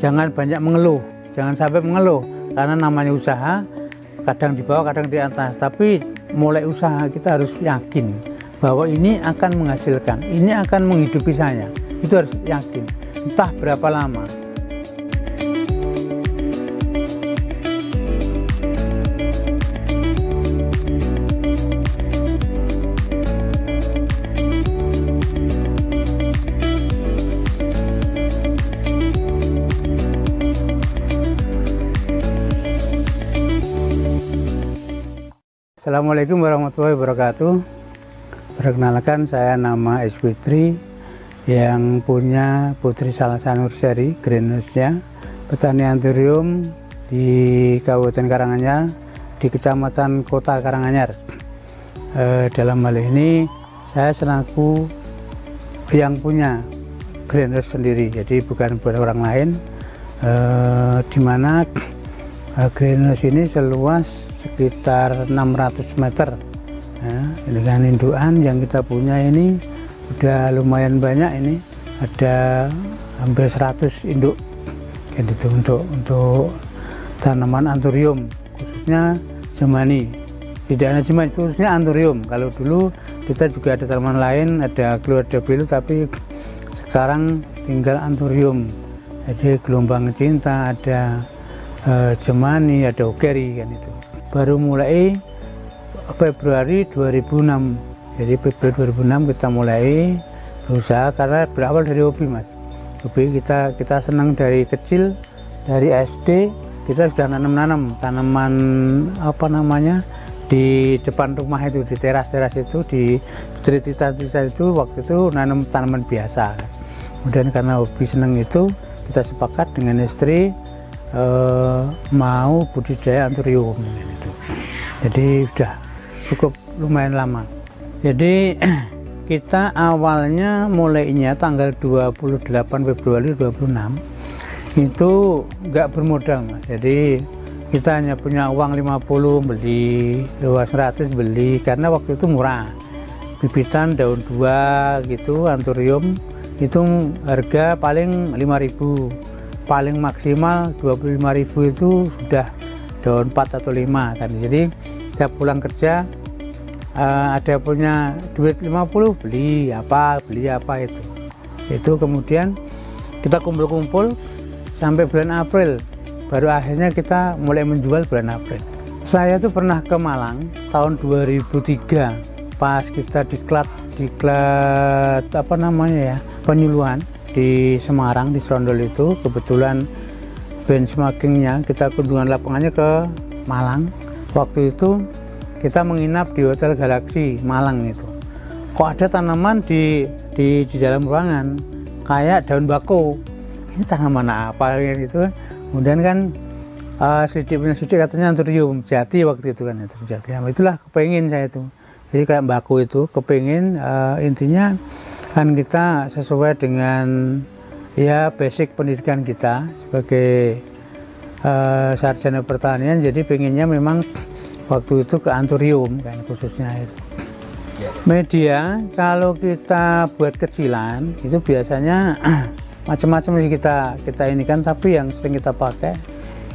Jangan banyak mengeluh, jangan sampai mengeluh, karena namanya usaha, kadang di bawah, kadang di atas. Tapi mulai usaha kita harus yakin bahwa ini akan menghasilkan, ini akan menghidupi saya. Itu harus yakin, entah berapa lama. Assalamualaikum warahmatullahi wabarakatuh. Perkenalkan, saya nama Fitri yang punya Putri Salsa Nurseri greenhouse-nya petani anthurium di Kabupaten Karanganyar, di Kecamatan Kota Karanganyar. Dalam hal ini saya selaku yang punya greenhouse sendiri, jadi bukan buat orang lain, di mana greenhouse ini seluas sekitar 600 meter ya, dengan indukan yang kita punya ini udah lumayan banyak. Ini ada hampir 100 induk gitu untuk tanaman anthurium, khususnya Jemani. Tidak hanya Jemani, khususnya anthurium. Kalau dulu kita juga ada tanaman lain, ada Glow, ada Belu, tapi sekarang tinggal anthurium. Jadi gelombang cinta, ada Jemani, ada Ogeri kan itu. Baru mulai Februari 2006. Jadi Februari 2006 kita mulai berusaha, karena berawal dari hobi, Mas. Hobi kita senang dari kecil, dari SD kita sudah nanam tanaman apa namanya di depan rumah itu, di teras-teras itu, di tita itu waktu itu nanam tanaman biasa. Kemudian karena hobi senang itu, kita sepakat dengan istri mau budidaya anthurium gitu. Jadi sudah cukup lumayan lama. Jadi kita awalnya mulainya tanggal 28 Februari 2006 itu nggak bermodal, Mas. Jadi kita hanya punya uang 50 beli, 200 beli, karena waktu itu murah. Bibitan daun 2 gitu anthurium itu harga paling 5.000, paling maksimal 25.000 itu sudah daun 4 atau 5 kan. Jadi tiap pulang kerja ada punya duit 50 beli apa itu kemudian kita kumpul-kumpul sampai bulan April, baru akhirnya kita mulai menjual bulan April. Saya tuh pernah ke Malang tahun 2003 pas kita diklat apa namanya ya, penyuluhan di Semarang, di Serondol itu. Kebetulan benchmarkingnya, kita kunjungan lapangannya ke Malang. Waktu itu kita menginap di Hotel Galaxy Malang itu. Kok ada tanaman di dalam ruangan kayak daun bako. Ini tanaman apa gitu kan. Kemudian kan sedikit katanya anthurium jati waktu itu kan, itu jati. Nah, itulah kepengin saya itu. Jadi kayak bako itu kepengin, intinya kan kita sesuai dengan ya basic pendidikan kita sebagai sarjana pertanian. Jadi pengennya memang waktu itu ke anthurium kan, khususnya itu. Media kalau kita buat kecilan itu biasanya macam-macam kita ini kan, tapi yang sering kita pakai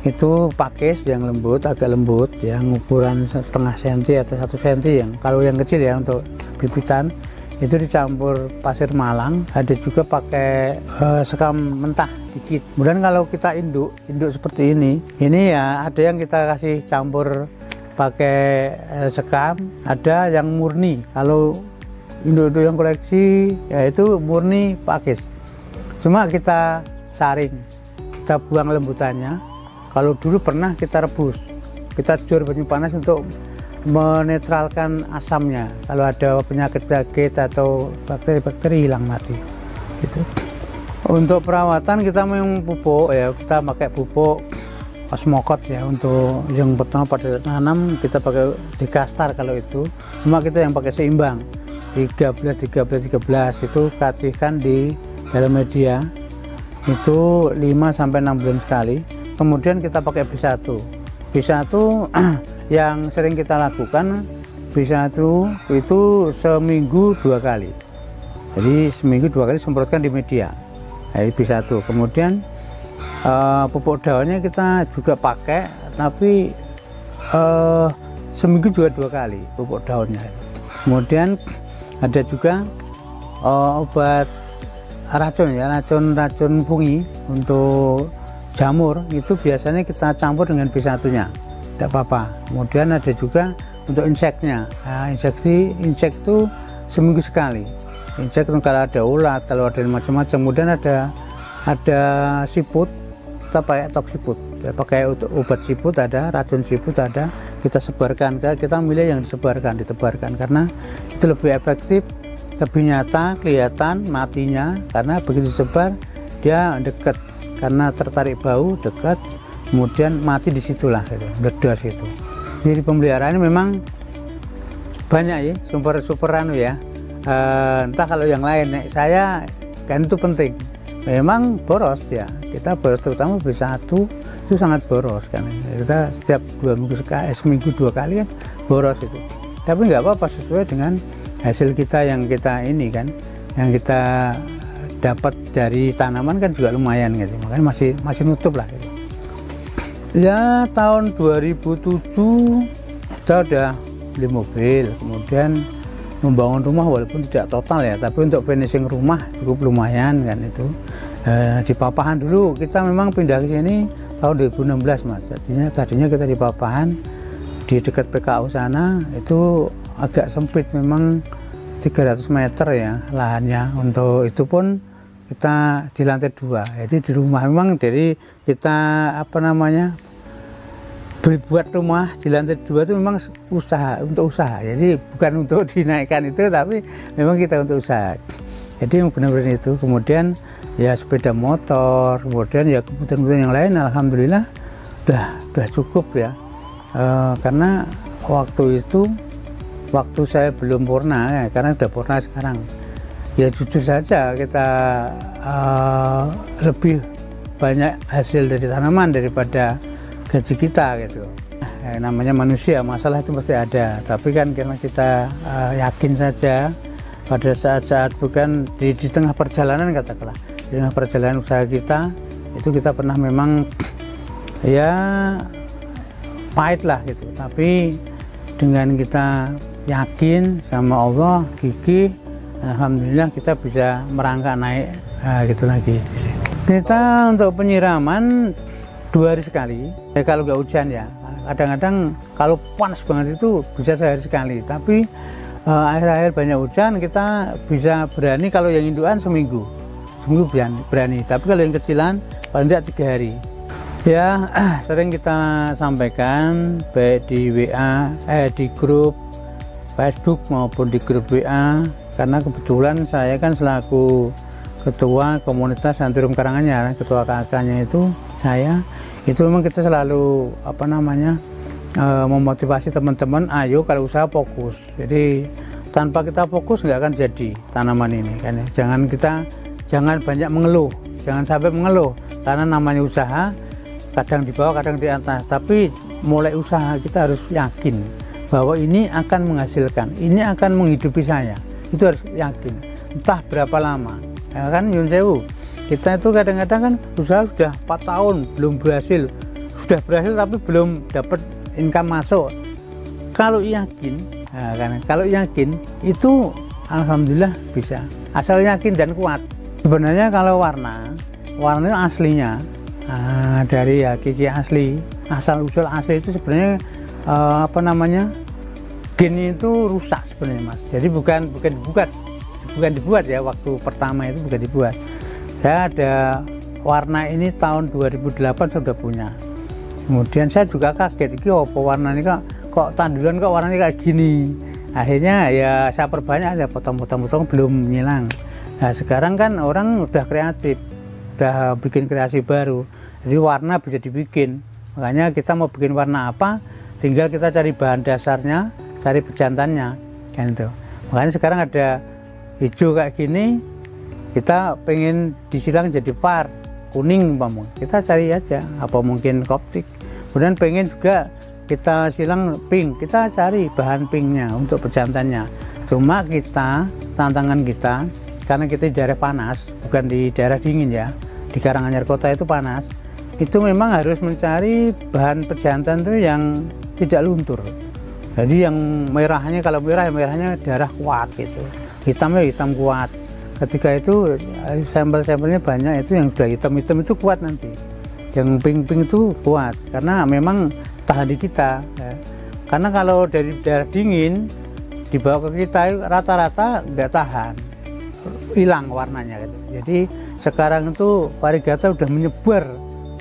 itu pakis yang lembut, agak lembut, yang ukuran setengah senti atau 1 senti, yang kalau yang kecil ya untuk bibitan itu dicampur pasir Malang. Ada juga pakai sekam mentah dikit. Kemudian kalau kita induk seperti ini ya ada yang kita kasih campur pakai sekam, ada yang murni. Kalau induk yang koleksi ya itu murni pakis, cuma kita saring, kita buang lembutannya. Kalau dulu pernah kita rebus, kita jor banyu panas untuk menetralkan asamnya. Kalau ada penyakit-penyakit atau bakteri-bakteri hilang mati gitu. Untuk perawatan kita memang pupuk ya, kita pakai pupuk Osmokot ya. Untuk yang pertama pada tanam kita pakai Dekastar kalau itu. Cuma kita yang pakai seimbang 13 itu kasihkan di dalam media itu 5 sampai 6 bulan sekali. Kemudian kita pakai B1 yang sering kita lakukan. B1 itu seminggu 2 kali, jadi seminggu 2 kali semprotkan di media. B1 kemudian Pupuk daunnya kita juga pakai, tapi seminggu juga 2 kali pupuk daunnya. Kemudian ada juga obat racun ya, racun fungi untuk jamur, itu biasanya kita campur dengan B1-nya, tidak apa-apa. Kemudian ada juga untuk inseknya. Nah, insek itu seminggu sekali. Insek itu kalau ada ulat, kalau ada macam-macam. Kemudian ada siput, kita pakai toksiput, pakai obat siput, ada racun siput, ada kita sebarkan, kita milih yang ditebarkan karena itu lebih efektif, lebih nyata, kelihatan matinya, karena begitu sebar dia dekat, karena tertarik bau dekat, kemudian mati di situlah, gitu, ledas itu. Jadi pemeliharaannya memang banyak ya, super anu ya. Entah kalau yang lain, saya kan itu penting. Memang boros ya, kita boros, terutama B1 itu sangat boros kan. Kita setiap 2 minggu sekali, seminggu 2 kali kan boros itu. Tapi nggak apa-apa, sesuai dengan hasil kita yang kita ini kan, yang kita dapat dari tanaman kan juga lumayan gitu. Makanya masih nutup lah gitu. Ya tahun 2007 kita udah beli mobil, kemudian membangun rumah walaupun tidak total ya, tapi untuk finishing rumah cukup lumayan kan itu. Di Papahan dulu kita memang pindah ke sini tahun 2016 Mas. Tadinya kita di Papahan di dekat PKU sana, itu agak sempit, memang 300 meter ya lahannya. Untuk itu pun kita di lantai 2, jadi di rumah memang dari kita buat rumah di lantai 2 itu memang untuk usaha, jadi bukan untuk dinaikkan itu, tapi memang kita untuk usaha. Jadi benar-benar itu. Kemudian ya sepeda motor, kemudian ya kebutuhan yang lain, alhamdulillah udah cukup ya. Karena waktu saya belum purna ya, karena udah purna sekarang. Ya jujur saja kita lebih banyak hasil dari tanaman daripada gaji kita gitu. Namanya manusia, masalah itu pasti ada, tapi kan karena kita yakin saja pada saat-saat bukan di tengah perjalanan, katakanlah di tengah perjalanan usaha kita itu, kita pernah memang ya pahit lah gitu, tapi dengan kita yakin sama Allah, gigih, alhamdulillah kita bisa merangkak naik gitu lagi. Kita untuk penyiraman 2 hari sekali ya, kalau nggak hujan ya. Kadang-kadang kalau panas banget itu bisa sehari sekali, tapi akhir-akhir banyak hujan kita bisa berani, kalau yang indukan seminggu berani, tapi kalau yang kecilan paling tidak 3 hari ya. Sering kita sampaikan baik di WA, di grup Facebook maupun di grup WA, karena kebetulan saya kan selaku ketua komunitas Antirum Karanganyar, ketua KK-nya itu saya, itu memang kita selalu memotivasi teman-teman, ayo kalau usaha fokus. Jadi tanpa kita fokus nggak akan jadi tanaman ini kan ya. Jangan banyak mengeluh, jangan sampai mengeluh, karena namanya usaha, kadang di bawah kadang di atas, tapi mulai usaha kita harus yakin bahwa ini akan menghasilkan, ini akan menghidupi saya, itu harus yakin, entah berapa lama ya kan. Yun sewu, kita itu kadang-kadang kan usaha sudah 4 tahun belum berhasil, sudah berhasil tapi belum dapat income masuk. Kalau yakin, kalau yakin itu alhamdulillah bisa, asal yakin dan kuat. Sebenarnya kalau warna aslinya dari hakiki asli, asal usul asli itu sebenarnya gen itu rusak sebenarnya Mas. Jadi bukan dibuat ya, waktu pertama itu bukan dibuat. Saya ada warna ini tahun 2008 saya sudah punya. Kemudian saya juga kaget, ini apa warna ini kok tanduran kok warnanya kayak gini. Akhirnya ya saya perbanyak aja, potong-potong belum nyilang. Nah sekarang kan orang udah kreatif, udah bikin kreasi baru, jadi warna bisa dibikin. Makanya kita mau bikin warna apa, tinggal kita cari bahan dasarnya, cari pejantannya kan itu. Makanya sekarang ada hijau kayak gini, kita pengen disilang jadi par kuning umpamanya, kita cari aja, apa mungkin koptik. Kemudian pengen juga kita silang pink, kita cari bahan pinknya untuk pejantannya. Cuma kita, tantangan kita, karena kita di daerah panas, bukan di daerah dingin ya, di Karanganyar kota itu panas, itu memang harus mencari bahan pejantan itu yang tidak luntur. Jadi yang merahnya, kalau merah, merahnya darah kuat gitu, hitamnya hitam kuat. Ketika itu sampel-sampelnya banyak, itu yang sudah hitam-hitam itu kuat nanti, yang pink-pink itu kuat karena memang tahan di kita ya. Karena kalau dari darah dingin dibawa ke kita rata-rata nggak tahan, hilang warnanya gitu. Jadi sekarang itu varigata udah menyebar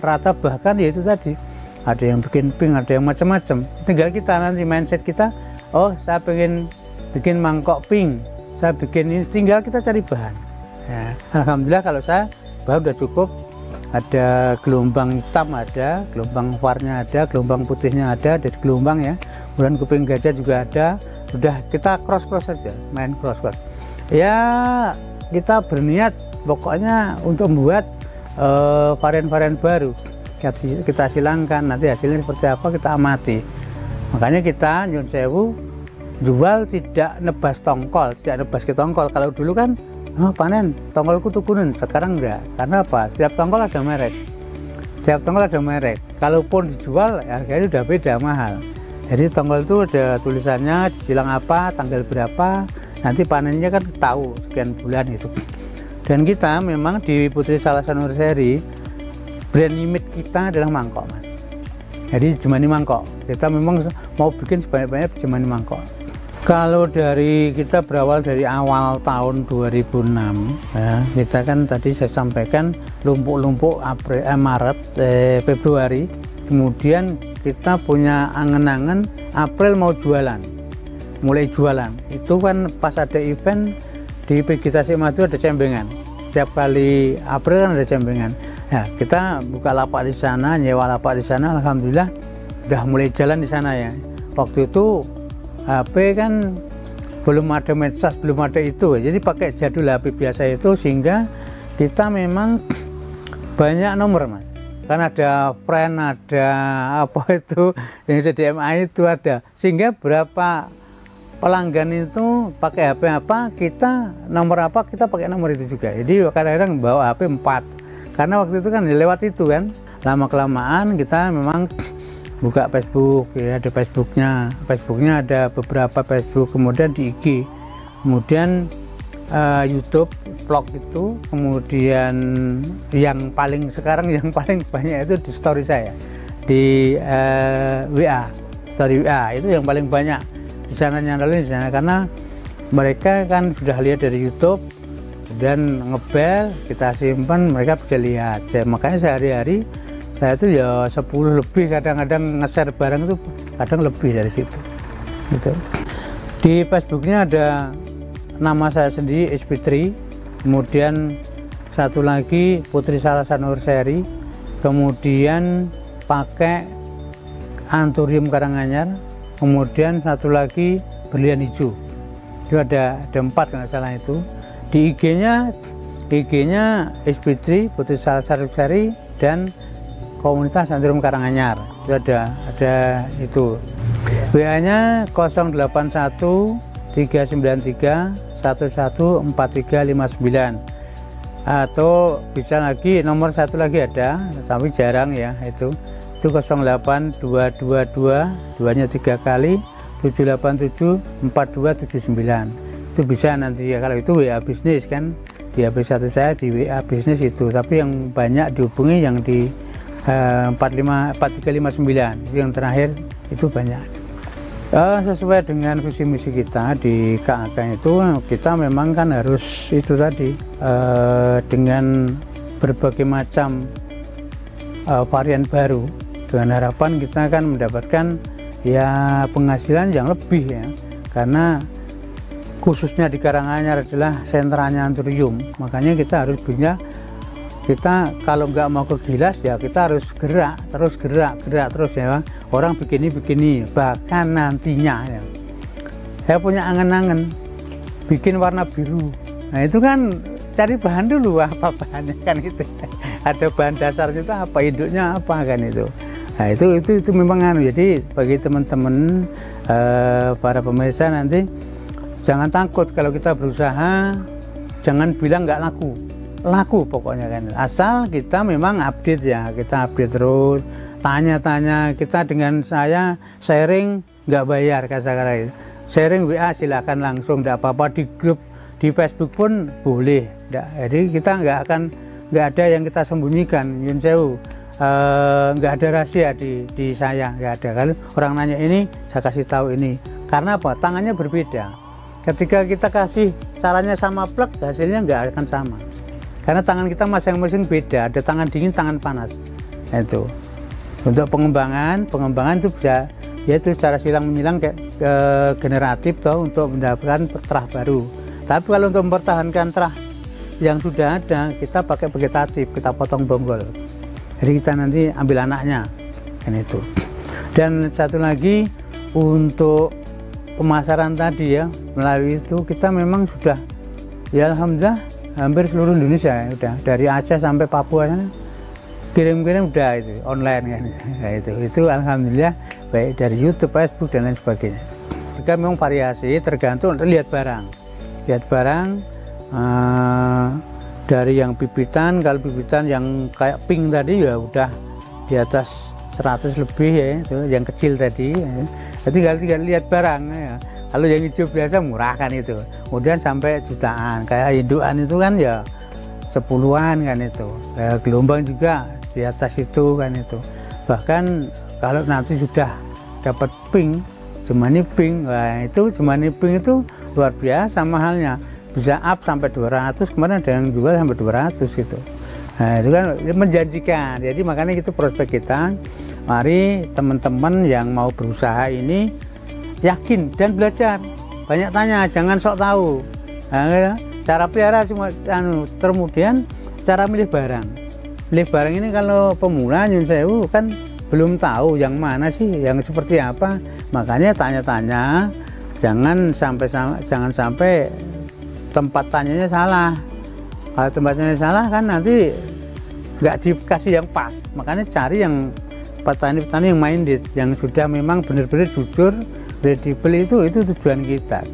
rata, bahkan ya itu tadi ada yang bikin pink, ada yang macam-macam. Tinggal kita nanti mindset kita, oh saya pengen bikin mangkok pink, saya bikin ini, tinggal kita cari bahan ya. Alhamdulillah kalau saya bahan udah cukup, ada gelombang hitam, ada gelombang warna, ada gelombang putihnya, ada dari gelombang ya. Kemudian kuping gajah juga ada. Sudah kita cross saja, main cross ya. Kita berniat pokoknya untuk membuat varian-varian baru, kita silangkan, nanti hasilnya seperti apa kita amati. Makanya kita nyun sewu jual tidak nebas tongkol, tidak nebas ke tongkol. Kalau dulu kan panen tongkolku tukunin, sekarang enggak. Karena apa? Setiap tongkol ada merek, setiap tongkol ada merek. Kalaupun dijual harganya udah beda, mahal. Jadi tongkol itu ada tulisannya, disilang apa, tanggal berapa, nanti panennya kan tahu sekian bulan itu. Dan kita memang di Putri Salasan Nursery, brand image kita adalah mangkok, Mas. Jadi jemani mangkok. Kita memang mau bikin sebanyak-banyak jemani mangkok. Kalau dari kita berawal dari awal tahun 2006 ya, kita kan tadi saya sampaikan lumpuk-lumpuk Maret, Februari, kemudian kita punya angen-angen April mau jualan, mulai jualan. Itu kan pas ada event di Vegetasi Madu ada cembengan. Setiap kali April kan ada cembengan. Ya, kita buka lapak di sana, nyewa lapak di sana. Alhamdulillah udah mulai jalan di sana ya. Waktu itu HP kan belum ada medsos, belum ada itu, jadi pakai jadul HP biasa itu, sehingga kita memang banyak nomor, Mas. Kan ada friend, ada apa itu yang CDMA itu ada, sehingga berapa pelanggan itu pakai HP apa, kita nomor apa, kita pakai nomor itu juga. Jadi kadang-kadang bawa HP 4, karena waktu itu kan lewat itu kan. Lama kelamaan kita memang buka Facebook ya, ada Facebooknya ada beberapa Facebook, kemudian di IG, kemudian YouTube, vlog itu, kemudian yang paling sekarang yang paling banyak itu di story saya di WA, story WA itu yang paling banyak di sana, nyandalin di sana, karena mereka kan sudah lihat dari YouTube dan ngebel, kita simpan, mereka bisa lihat ya. Makanya sehari-hari saya itu ya 10 lebih, kadang-kadang nge-share barang itu kadang lebih dari situ gitu. Di Facebooknya ada nama saya sendiri, SP3, kemudian satu lagi Putri Salasan Nursery, kemudian pakai Anthurium Karanganyar, kemudian satu lagi Berlian Hijau. Itu ada 4 kalau salah itu. Di IG-nya SP3 Putri Salasan Nursery dan Komunitas Anthurium Karanganyar. Itu ada itu. WA-nya 081 393 114359, atau bisa lagi nomor satu lagi ada, tapi jarang ya, itu 08222, duanya 3 kali 787 4279. Itu bisa nanti ya, kalau itu WA bisnis kan, di HP satu saya di WA bisnis itu, tapi yang banyak dihubungi yang di 4359 itu yang terakhir itu banyak. Sesuai dengan visi misi kita di KAK itu, kita memang kan harus itu tadi dengan berbagai macam varian baru, dengan harapan kita akan mendapatkan ya penghasilan yang lebih ya, karena khususnya di Karanganyar adalah sentranya Anthurium, makanya kita harus punya. Kita kalau nggak mau ke Gilas ya kita harus gerak terus ya, orang begini, bahkan nantinya ya, saya punya angen-angen bikin warna biru. Nah itu kan cari bahan dulu, apa bahannya kan gitu, ada bahan dasarnya itu apa, induknya apa kan itu. Nah itu memang jadi bagi teman-teman para pemirsa nanti jangan takut kalau kita berusaha, jangan bilang nggak laku. laku pokoknya kan. Asal kita memang update ya, kita update terus, tanya-tanya. Kita dengan saya sharing nggak bayar kata-kata itu. Sharing WA silakan langsung, tidak apa-apa. Di grup di Facebook pun boleh. Jadi kita nggak ada yang kita sembunyikan. Yun sewu, nggak ada rahasia di saya, nggak ada. Kalau orang nanya ini, saya kasih tahu ini. Karena apa? Tangannya berbeda. Ketika kita kasih caranya sama plek, hasilnya nggak akan sama. Karena tangan kita masing-masing beda, ada tangan dingin, tangan panas. Itu. Untuk pengembangan itu bisa, yaitu cara silang menyilang kayak generatif toh, untuk mendapatkan terah baru. Tapi kalau untuk mempertahankan terah yang sudah ada, kita pakai vegetatif, kita potong bonggol. Jadi kita nanti ambil anaknya, kan itu. Dan satu lagi untuk pemasaran tadi ya, melalui itu kita memang sudah, ya alhamdulillah hampir seluruh Indonesia ya, udah dari Aceh sampai Papua sana kirim-kirim udah itu online kan. Nah, itu alhamdulillah, baik dari YouTube, Facebook dan lain sebagainya. Jika memang variasi tergantung lihat barang dari yang bibitan. Kalau bibitan yang kayak pink tadi ya udah di atas 100 lebih ya, itu yang kecil tadi ya. Tinggal lihat barang ya. Kalau yang hijau biasa murah kan itu, kemudian sampai jutaan. Kayak indukan itu kan ya 10-an kan itu. Gelombang juga di atas itu kan itu. Bahkan kalau nanti sudah dapat pink, Jemani pink, wah itu Jemani pink itu luar biasa mahalnya, bisa up sampai 200, kemarin ada yang jual sampai 200 gitu. Nah itu kan menjanjikan. Jadi makanya itu prospek kita, mari teman-teman yang mau berusaha ini yakin dan belajar, banyak tanya, jangan sok tahu. Nah, cara pelihara semua, kemudian cara milih barang ini kalau pemula nyun sewu kan belum tahu yang mana sih, yang seperti apa. Makanya tanya-tanya, jangan sampai tempat tanyanya salah. Kalau tempatnya salah kan nanti nggak dikasih yang pas. Makanya cari yang petani-petani yang minded, yang sudah memang benar-benar jujur, kredibel. Itu tujuan kita.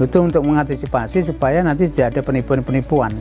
Itu untuk mengantisipasi supaya nanti tidak ada penipuan-penipuan.